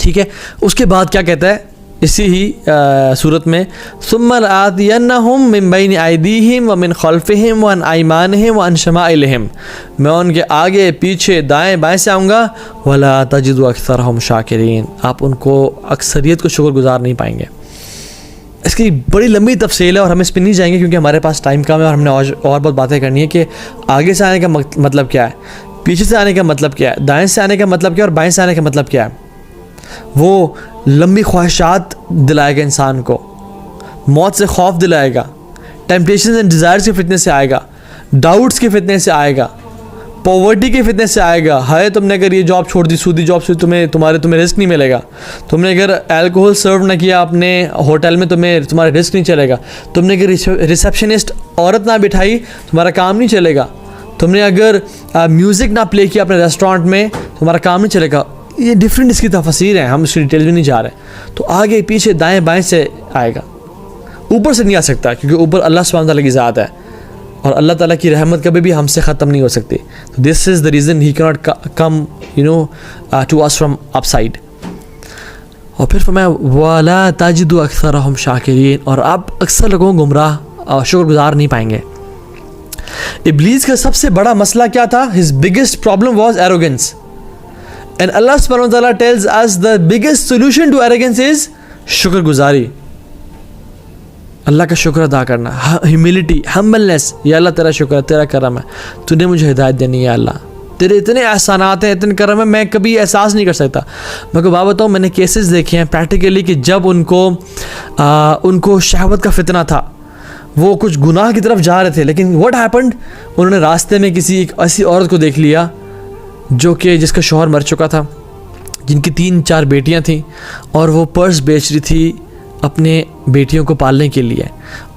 ठीक है। उसके बाद क्या कहता है इसी ही सूरत में, सुम्मा लआतियन्नहुम मिन बैनि अयदीहिम व मिन खल्फिहिम व अन अयमानिहिम व अन शमाइलिहिम, मैं उनके आगे पीछे दाएं बाएं से आऊँगा, वला तजिदु अक्सरहुम शाकिरीन, आप उनको अक्सरियत को शुक्रगुजार नहीं पाएंगे। इसकी बड़ी लंबी तफसील है और हम इस पर नहीं जाएंगे क्योंकि हमारे पास टाइम कम है और हमने और बहुत बातें करनी है कि आगे से आने का मतलब क्या है, पीछे से आने का मतलब क्या है, दाएं से आने का मतलब क्या है और बाएं से आने का मतलब क्या है। वो लंबी ख्वाहिशात दिलाएगा इंसान को, मौत से खौफ दिलाएगा, टेम्पटेशन एंड डिज़ायर्स के फितने से आएगा, डाउट्स के फितने से आएगा, पॉवर्टी के फितने से आएगा। है तुमने अगर ये जॉब छोड़ दी, सूदी जॉब से तुम्हें रिस्क नहीं मिलेगा, तुमने अगर अल्कोहल सर्व ना किया अपने होटल में तुम्हारा रिस्क नहीं चलेगा, तुमने अगर रिसेप्शनिस्ट औरत ना बिठाई तुम्हारा काम नहीं चलेगा, तुमने अगर म्यूज़िक ना प्ले किया अपने रेस्टोरेंट में तुम्हारा काम नहीं चलेगा। ये डिफरेंट इसकी तफसीर हैं, हम इसकी डिटेल में नहीं जा रहे। तो आगे पीछे दाएं बाएं से आएगा, ऊपर से नहीं आ सकता क्योंकि ऊपर अल्लाह सुब्हानहू तआला की ज़ात है और अल्लाह ताला की रहमत कभी भी हमसे ख़त्म नहीं हो सकती। तो this is the reason he can not come to us from upside. और फिर फरमाया वला ताजिदु अक्सरहुम शाकिरीन, और आप अक्सर लोगों को गुमराह शुक्रगुजार नहीं पाएंगे। इब्लीस का सबसे बड़ा मसला क्या था? His biggest problem was arrogance, and Allah सुब्हानहू व तआला tells us the biggest solution to arrogance is शुक्रगुजारी, अल्लाह का शुक्र अदा करना, ह्यूमिलिटी, हम्बलनेस। या अल्लाह तेरा शुक्र है, तेरा करम है, तूने मुझे हिदायत देनी है, अल्लाह तेरे इतने एहसानात हैं, इतने करम है, मैं कभी एहसास नहीं कर सकता। मैं को बात बताऊँ, मैंने केसेस देखे हैं प्रैक्टिकली कि जब उनको शहवत का फितना था, वो कुछ गुनाह की तरफ जा रहे थे, लेकिन व्हाट हैपेंड, उन्होंने रास्ते में किसी एक ऐसी औरत को देख लिया जो कि जिसका शौहर मर चुका था, जिनकी 3-4 बेटियां थीं, और वो पर्स बेच रही थी अपने बेटियों को पालने के लिए,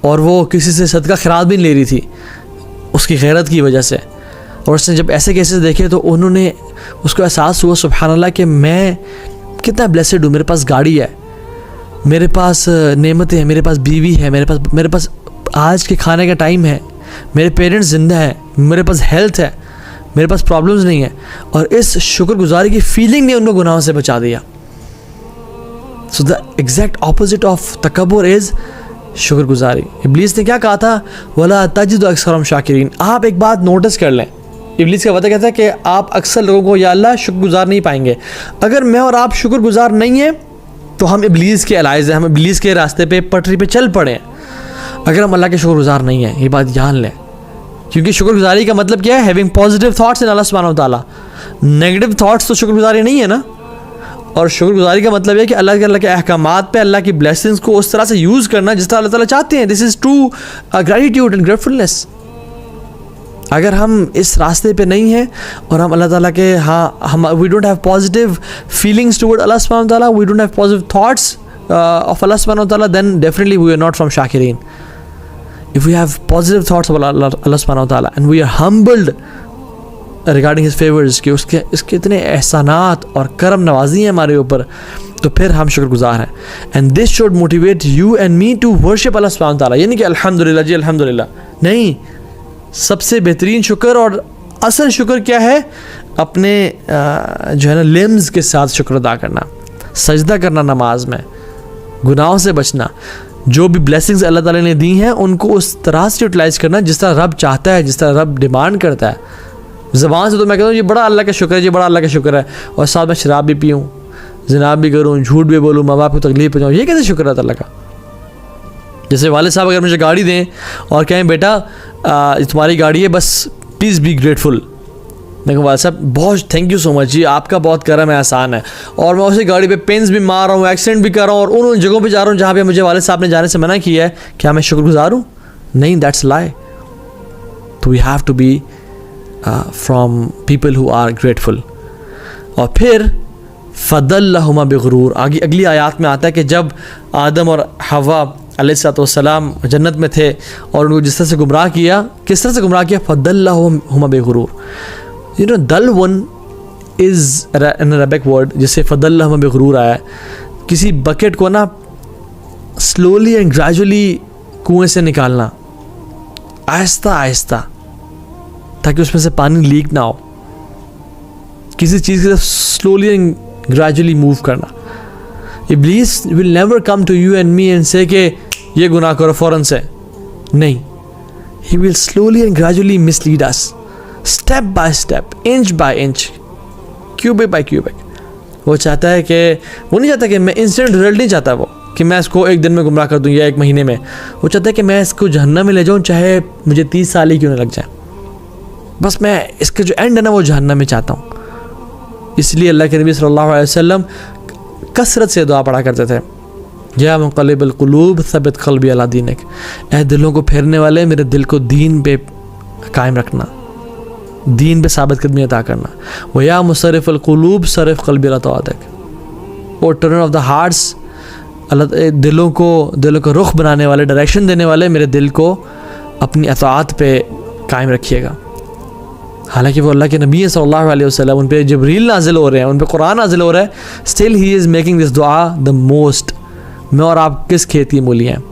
और वो किसी से सदका खैरात भी नहीं ले रही थी उसकी गैरत की वजह से। और उसने जब ऐसे केसेस देखे तो उन्होंने उसको एहसास हुआ सुभान अल्लाह कि मैं कितना ब्लेसड हूँ, मेरे पास गाड़ी है, मेरे पास नेमतें हैं, मेरे पास बीवी है, मेरे पास आज के खाने का टाइम है, मेरे पेरेंट्स ज़िंदा हैं, मेरे पास हेल्थ है, मेरे पास प्रॉब्लम्स नहीं है। और इस शुक्रगुजारी की फीलिंग ने उनको गुनाहों से बचा दिया। So the exact opposite of तकब्बुर इज़ शुक्रगुजारी। इब्लीस ने क्या कहा था? वला तजिदु अक्सरहुम शाकिरीन। आप एक बात नोटिस कर लें, इब्लीस का वजह कहता है कि आप अक्सर लोगों को या अल्लाह शुक्रगुजार नहीं पाएंगे। अगर मैं और आप शुक्रगुजार नहीं हैं तो हम इब्लीस के अलाइज़ हैं, हम इब्लीस के रास्ते पे पटरी पे चल पड़े हैं। अगर हम अल्लाह के शुक्रगुजार नहीं हैं, ये बात जान लें, क्योंकि शुक्रगुजारी का मतलब क्या है? हैविंग पॉजिटिव थॉट्स इन अल्लाह सुब्हानहू व तआला। नेगेटिव थॉट्स तो शुक्रगुजारी नहीं है ना। और शुक्रगुजारी का मतलब है कि अल्लाह के अहकामात पे, अल्लाह की ब्लेसिंग्स को उस तरह से यूज़ करना जिस तरह अल्लाह ताला चाहते हैं। This is true gratitude and gratefulness. अगर हम इस रास्ते पे नहीं हैं और हम अल्लाह ताला के हम we don't have positive feelings toward Allah सुब्हानहू व तआला, we don't have positive thoughts of Allah सुब्हानहू व तआला, then definitely we are not from शाकिरीन। If we have positive thoughts about Allah subhanahu wa ta'ala and we are humbled regarding his favors, कि इसके इतने एहसानात और करम नवाजी हैं हमारे ऊपर, तो फिर हम शुक्रगुजार हैं। And this should motivate you and me to worship Allah subhanahu wa ta'ala। यानी कि अल्हम्दुलिल्लाह जी अल्हम्दुलिल्लाह नहीं, सबसे बेहतरीन शुक्र और असल शुक्र क्या है? अपने जो है ना लिम्स के साथ शुक्र अदा करना, सजदा करना नमाज में, गुनाहों से बचना, जो भी ब्लेसिंग्स अल्लाह ताला ने दी हैं उनको उस तरह से यूटिलाइज़ करना जिस तरह रब चाहता है, जिस तरह रब डिमांड करता है। ज़बान से तो मैं कहता हूँ ये बड़ा अल्लाह का शुक्र है, ये बड़ा अल्लाह का शुक्र है, और साथ में शराब भी पीऊँ, ज़िनाब भी करूँ, झूठ भी बोलूँ, माँ बाप को तकलीफ पहुँचाऊँ, ये कैसे शुक्र है अल्लाह का? जैसे वालिद साहब अगर मुझे गाड़ी दें और कहें बेटा तुम्हारी गाड़ी है, बस प्लीज़ बी ग्रेटफुल। मैं कहूँ वालिद साहब बहुत थैंक यू सो मच जी, आपका बहुत करम है, आसान है, और मैं उसी गाड़ी पे पेंस भी मार रहा हूँ, एक्सीडेंट भी कर रहा हूँ, और उन जगहों पे जा रहा हूँ जहाँ पे मुझे वालिद साहब ने जाने से मना किया है, क्या मैं शुक्रगुजार हूँ? नहीं, दैट्स लाई। तो we have to be from people who are grateful. और फिर फदल्लहुमा बिगरूर, आगे अगली आयत में आता है कि जब आदम और हवा अलैहिस्सलाम जन्नत में थे और उनको जिस तरह से गुमराह किया, किस तरह से गुमराह किया? फदल्लहुमा बिगरूर। You know, dal one is an Arabic word जिससे फदल्लहुमा बिगरूर आया है। किसी बकेट को ना स्लोली एंड ग्रेजुअली कुएं से निकालना, आहिस्ता आहिस्ता, ताकि उसमें से पानी लीक ना हो। किसी चीज़ की तरफ स्लोली एंड ग्रेजुअली मूव करना। इब्लीस will never come to you and me and say कि ये गुनाह करो फ़ौरन से, नहीं। He will slowly and gradually mislead us, step by step, inch by inch, cubic by cubic. वो चाहता है कि, वो नहीं चाहता कि मैं इंस्टेंट रिजल्ट नहीं चाहता वो कि मैं इसको एक दिन में गुमराह कर दूँ या एक महीने में। वो चाहता है कि मैं इसको जहन्नम में ले जाऊँ, चाहे मुझे 30 साल ही क्यों ना लग जाए, बस मैं इसका जो एंड है ना वो जहन्नम में चाहता हूँ। इसलिए अल्लाह के नबी सल्लल्लाहु अलैहि वसल्लम कसरत से दुआ पढ़ा करते थे, या मुक़ल्लिबल क़ुलूब सब्बित क़ल्बी अला दीनिक, ऐ दिलों को फेरने वाले मेरे दिल को दीन पे कायम रखना, दीन पे साबित कदमी अता करना। व या मुसर्रिफ़ुल क़ुलूब सरिफ़ क़ल्बी अला तआतिक, वो टर्नर ऑफ द हार्ट्स, अल्लाह दिलों को रुख बनाने वाले, डायरेक्शन देने वाले, मेरे दिल को अपनी अताअत पे कायम रखिएगा। हालांकि वो अल्लाह के नबी सल्लल्लाहु अलैहि वसल्लम, उन पे जिब्रील नाजिल हो रहे हैं, उन पे कुरान नाजिल हो रहा है, still he is making this दुआ द मोस्ट। मैं और आप किस खेती मूली हैं,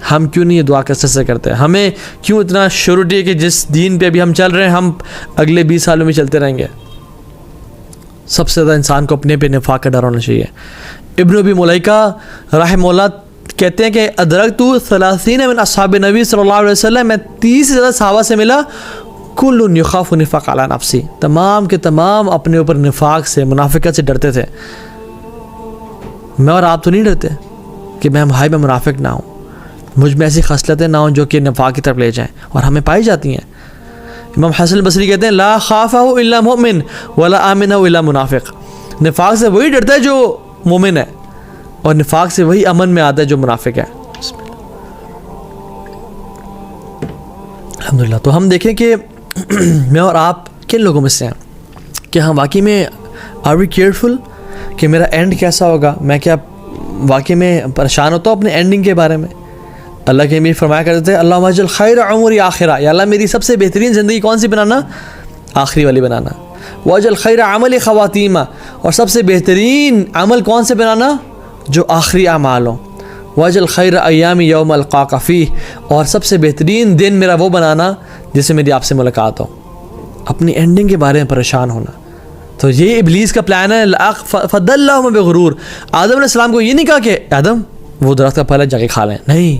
हम क्यों नहीं ये दुआ कसरत से करते हैं? हमें क्यों इतना श्योरिटी है कि जिस दीन पे अभी हम चल रहे हैं हम अगले 20 सालों में चलते रहेंगे? सबसे ज़्यादा इंसान को अपने पे निफाक का डर होना चाहिए। इब्न अबी मुलैका रहमहुल्लाह कहते हैं कि अदरकतु 30 मिन अस्हाब नबी सल्लल्लाहु अलैहि वसल्लम, मैं 30 से ज़्यादा सहाबा से मिला, कुल्लुन युखाफु निफाक अला नफ्सी, तमाम के तमाम अपने ऊपर निफाक से, मुनाफिकत से डरते थे। मैं और आप तो नहीं डरते कि मैं मुनाफिक ना हूँ, मुझ में ऐसी खसलतें ना हों जो कि निफाक की तरफ ले जाएं, और हमें पाई जाती हैं। इमाम हसन बसरी कहते हैं ला खाफहु इल्ला मुमिन वला आमिनहु इल्ला मुनाफिक, निफाक से वही डरता है जो मोमिन है, और निफाक से वही अमन में आता है जो मुनाफिक है। अल्हम्दुलिल्लाह। तो हम देखें कि मैं और आप किन लोगों में से हैं, कि हम वाकई में आर वी केयरफुल कि मेरा एंड कैसा होगा? मैं क्या वाकई में परेशान होता हूँ अपने एंडिंग के बारे में? अल्लाह के नबी फरमाया करते थे अल्लाहुम्मा अज्जल खैर उमरी आखिरा, या अल्लाह मेरी सबसे बेहतरीन ज़िंदगी कौन सी बनाना? आखिरी वाली बनाना। वअज्जल खैर अमली ख़वातीमा, और सबसे बेहतरीन अमल कौन से बनाना? जो आखिरी अमाल हो। वअज्जल खैर अय्यामी यौम अलक़ाका फ़ीह, और सबसे बेहतरीन दिन मेरा वो बनाना जिससे मेरी आपसे मुलाकात हो। अपनी एंडिंग के बारे में परेशान होना, तो ये इब्लीस का प्लान है। फ़दल्लाहुम बिग़ुरूर, आदम अलैहिस्सलाम को ये नहीं कहा कि आदम वो दरख्त का फल जाके खा लें, नहीं,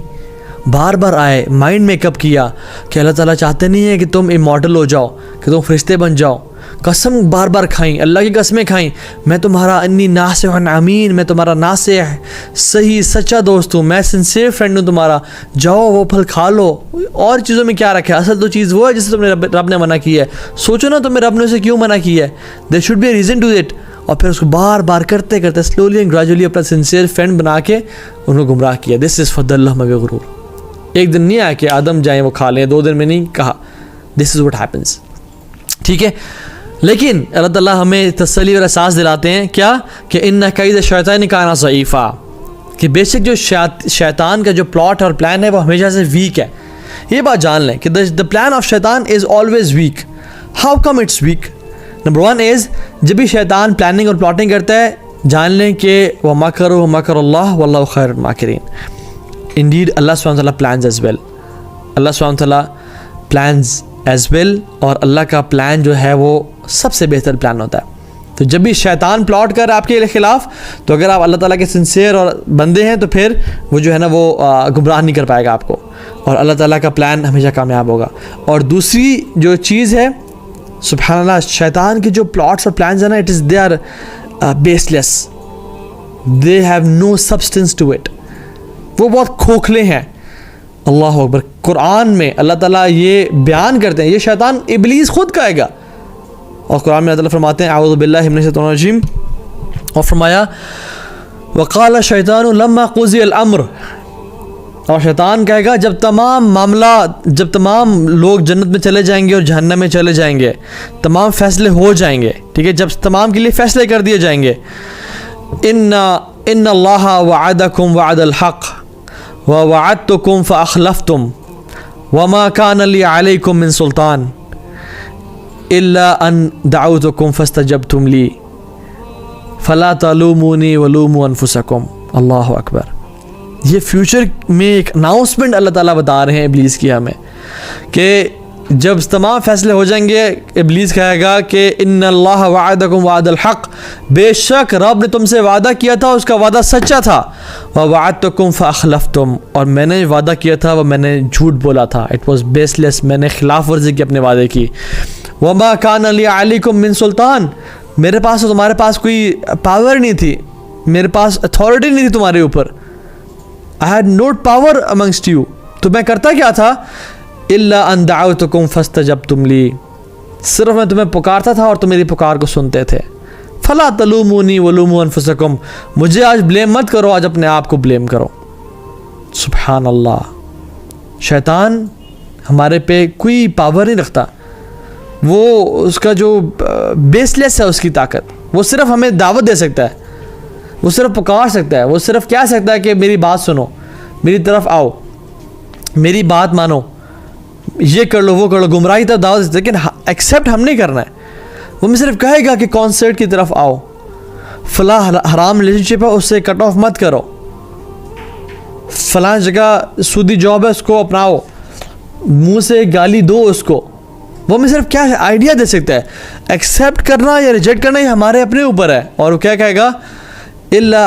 बार बार आए, माइंड मेकअप किया कि अल्लाह ताला चाहते नहीं है कि तुम इमॉर्टल हो जाओ, कि तुम फरिश्ते बन जाओ। कसम बार बार खाई, अल्लाह की कसमें खाई, मैं तुम्हारा अन्नी नासिहुन अमीन, मैं तुम्हारा नासिह सही सच्चा दोस्त हूँ, मैं सिंसियर फ्रेंड हूँ तुम्हारा, जाओ वो फल खा लो। और चीज़ों में क्या रखा है? असल तो चीज़ वो है जिससे तुमने रब ने मना की है। सोचो ना तुम्हें रब ने उसे क्यों मना किया है, there should be a reason to it. और फिर उसको बार बार करते करते स्लोली एंड ग्रेजुअली अपना सिंसियर फ्रेंड बना के उनको गुमराह किया। दिस इज़ फ़दल्लाहुम बिग़ुरूर। एक दिन नहीं आया कि आदम जाएँ वो खा लें, 2 दिन में नहीं कहा। दिस इज़ व्हाट हैपेंस, ठीक है। लेकिन अल्लाह ताला हमें तसल्ली और एहसास दिलाते हैं क्या? कि इन्ना कैद शैतान काना ज़ईफ़ा, कि बेशक जो शैतान का जो प्लॉट और प्लान है वो हमेशा से वीक है। ये बात जान लें कि the plan of Shaitan is always weak. How come it's weak? Number 1 is, जब भी शैतान प्लानिंग और प्लॉटिंग करता है, जान लें कि व मकरू मकरुल्लाह वल्लाहु खैरुल माकिरीन। इंडीड अल्लाह सुब्हानहू व तआला प्लान्स एज वेल, अल्लाह सुब्हानहू व तआला प्लान्स एज वेल, और अल्लाह का प्लान जो है वो सबसे बेहतर प्लान होता है। तो जब भी शैतान प्लॉट कर आपके ख़िलाफ़, तो अगर आप अल्लाह ताला के सिंसियर और बंदे हैं तो फिर वो जो है ना वो गुमराह नहीं कर पाएगा आपको, और अल्लाह ताला का प्लान हमेशा कामयाब होगा। और दूसरी जो चीज़ है, सुब्हानअल्लाह, शैतान के जो प्लॉट्स और प्लान्स हैं ना, it is they are baseless, they have no substance to it, वो बहुत खोखले हैं। अल्लाह अकबर। कुरान में अल्लाह ताला ये बयान करते हैं, ये शैतान इब्लीस खुद कहेगा, और कुरान में अल्लाह ताला फरमाते हैं आऊज़ु बिल्लाहि मिनश शैतानिर रजीम, और फरमाया वक़ाल शैतानु लम्मा क़ुज़ियल अम्र, और शैतान कहेगा जब तमाम लोग जन्नत में चले जाएंगे और जहन्नम में चले जाएंगे, तमाम फ़ैसले हो जाएंगे, ठीक है, जब तमाम के लिए फ़ैसले कर दिए जाएंगे, इन्नल्लाहा वअदकुम वअदल हक़ व वअदतुकुम फ़अख़लफ़्तुम वमा कान ली अलैकुम मिन सुल्तान इल्ला अन दअउतुकुम फ़स्तजबतुम ली फ़ला तलूमूनी वलूमू अनफुसकुम। अल्लाहु अकबर। ये फ्यूचर में एक अनाउंसमेंट अल्लाह ताला बता रहे हैं इब्लीस की हमें, कि जब तमाम फैसले हो जाएंगे इब्लीस कहेगा कि इन्नल्लाह वअदकुम वअदल हक़, बेशक रब ने तुमसे वादा किया था उसका वादा सच्चा था। व वअदतुकुम फअखलफ्तुम, और मैंने वादा किया था वो मैंने झूठ बोला था, इट वॉज बेसलेस, मैंने खिलाफ वर्जी की अपने वादे की। वमा कान ली अलैकुम मिन सुल्तान, मेरे पास तो तुम्हारे पास कोई पावर नहीं थी, मेरे पास अथॉरिटी नहीं थी तुम्हारे ऊपर। I had no power amongst you. तो मैं करता क्या था, इल्ला अन दअउतुकुम फस्तजबतुम ली, सिर्फ मैं तुम्हें पुकारता था और तुम मेरी पुकार को सुनते थे। फला तलूमुनी वलूमू अनफुसकुम, मुझे आज ब्लेम मत करो, आज अपने आप को ब्लेम करो। सुभान अल्लाह, शैतान हमारे पे कोई पावर नहीं रखता, वो उसका जो बेसलेस है उसकी ताकत, वो सिर्फ हमें दावत दे सकता है, वो सिर्फ पुकार सकता है, वो सिर्फ कह सकता है कि मेरी बात सुनो, मेरी तरफ आओ, मेरी बात मानो, ये कर लो वो कर लो, गुमराही तरफ दावत देते, लेकिन एक्सेप्ट हम नहीं करना है। वो मैं सिर्फ कहेगा कि कॉन्सर्ट की तरफ आओ, फला हराम रिलेशनशिप है उससे कट ऑफ मत करो, फलां जगह सूदी जॉब है उसको अपनाओ, मुंह से गाली दो उसको। वो मैं सिर्फ क्या आइडिया दे सकता है, एक्सेप्ट करना या रिजेक्ट करना ये हमारे अपने ऊपर है। और वो क्या कहेगा, इल्ला